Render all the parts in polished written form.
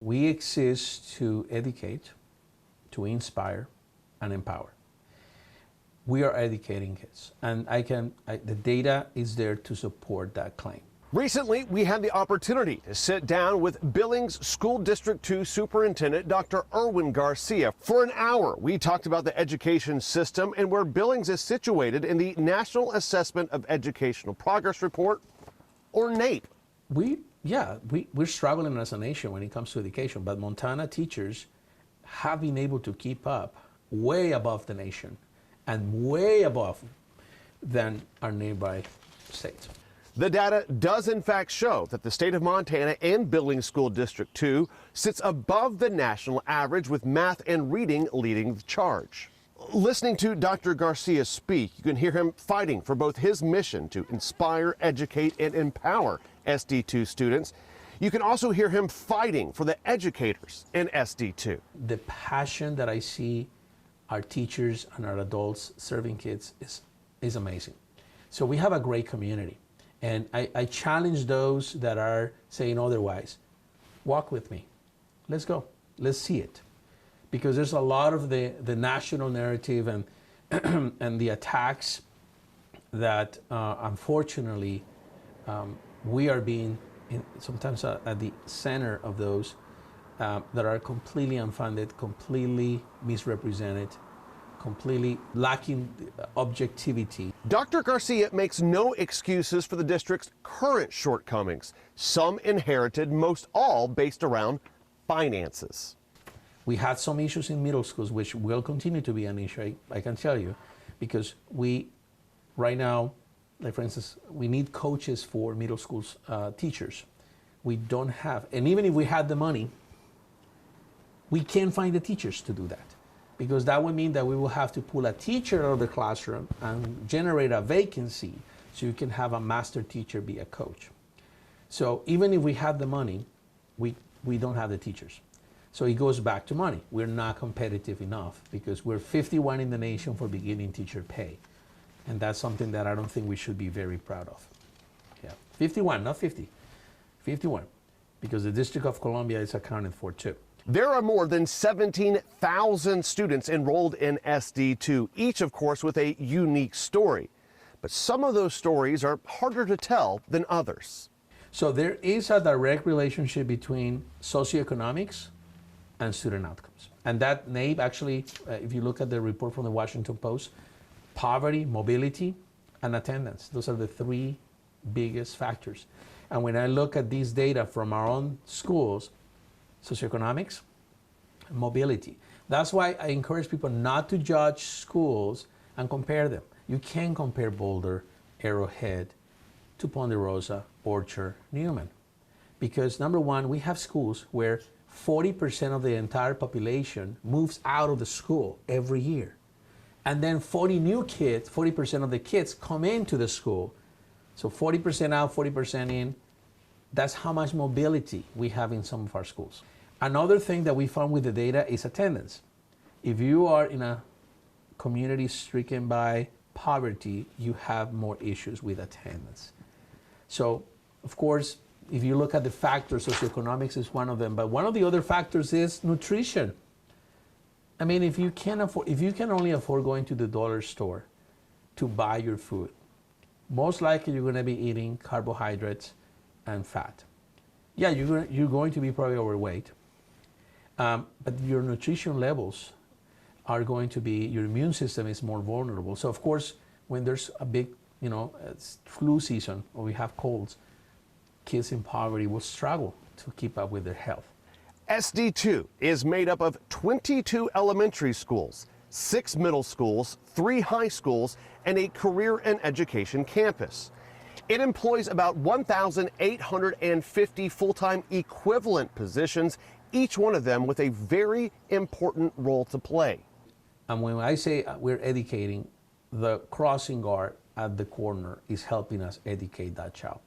We exist to educate, to inspire, and empower. We are educating kids, and the data is there to support that claim. Recently, we had the opportunity to sit down with Billings School District 2 Superintendent Dr. Erwin Garcia. For an hour, we talked about the education system and where Billings is situated in the National Assessment of Educational Progress Report, or NAEP. We're struggling as a nation when it comes to education, but Montana teachers have been able to keep up way above the nation and way above than our nearby states. The data does in fact show that the state of Montana and Billings School District 2 sits above the national average, with math and reading leading the charge. Listening to Dr. Garcia speak, you can hear him fighting for both his mission to inspire, educate, and empower SD2 students. You can also hear him fighting for the educators in SD2. The passion that I see our teachers and our adults serving kids is amazing. So we have a great community. And I challenge those that are saying otherwise, walk with me. Let's go. Let's see it. Because there's a lot of the national narrative and, and the attacks that, unfortunately, we are being sometimes at the center of those that are completely unfounded, completely misrepresented, completely lacking objectivity. Dr. Garcia makes no excuses for the district's current shortcomings, some inherited, most all based around finances. We had some issues in middle schools, which will continue to be an issue, I can tell you, because right now, like for instance, we need coaches for middle schools teachers. We don't have, and even if we had the money, we can't find the teachers to do that. Because that would mean that we will have to pull a teacher out of the classroom and generate a vacancy so you can have a master teacher be a coach. So even if we have the money, we don't have the teachers. So it goes back to money. We're not competitive enough because we're 51 in the nation for beginning teacher pay. And that's something that I don't think we should be very proud of. Yeah, 51, not 50, 51, because the District of Columbia is accounted for too. There are more than 17,000 students enrolled in SD2, each, of course, with a unique story. But some of those stories are harder to tell than others. So there is a direct relationship between socioeconomics and student outcomes. And that NAEP actually, if you look at the report from the Washington Post, poverty, mobility, and attendance, those are the three biggest factors. And when I look at these data from our own schools, socioeconomics, mobility. That's why I encourage people not to judge schools and compare them. You can compare Boulder, Arrowhead, to Ponderosa, Orchard, Newman. Because number one, we have schools where 40% of the entire population moves out of the school every year. And then 40% of the kids come into the school. So 40% out, 40% in. That's how much mobility we have in some of our schools. Another thing that we found with the data is attendance. If you are in a community stricken by poverty, you have more issues with attendance. So, of course, if you look at the factors, socioeconomics is one of them, but one of the other factors is nutrition. I mean, if you can only afford going to the dollar store to buy your food, most likely you're going to be eating carbohydrates and fat. Yeah, you're going to be probably overweight, but your nutrition levels are going to be, your immune system is more vulnerable. So of course, when there's a big, flu season or we have colds, kids in poverty will struggle to keep up with their health. SD2 is made up of 22 elementary schools, 6 middle schools, 3 high schools, and a career and education campus. It employs about 1,850 full-time equivalent positions, each one of them with a very important role to play. And when I say we're educating, the crossing guard at the corner is helping us educate that child.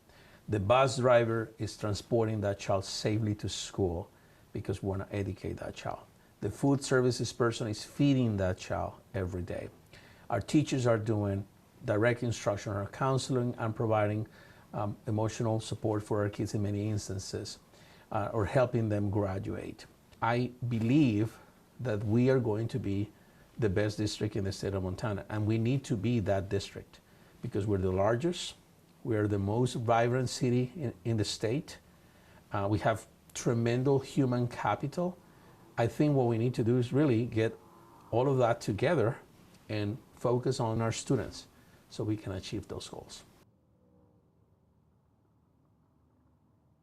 The bus driver is transporting that child safely to school because we want to educate that child. The food services person is feeding that child every day. Our teachers are doing direct instruction or counseling and providing emotional support for our kids in many instances. or helping them graduate. I believe that we are going to be the best district in the state of Montana, and we need to be that district because we're the largest, we're the most vibrant city in the state, we have tremendous human capital. I think what we need to do is really get all of that together and focus on our students so we can achieve those goals.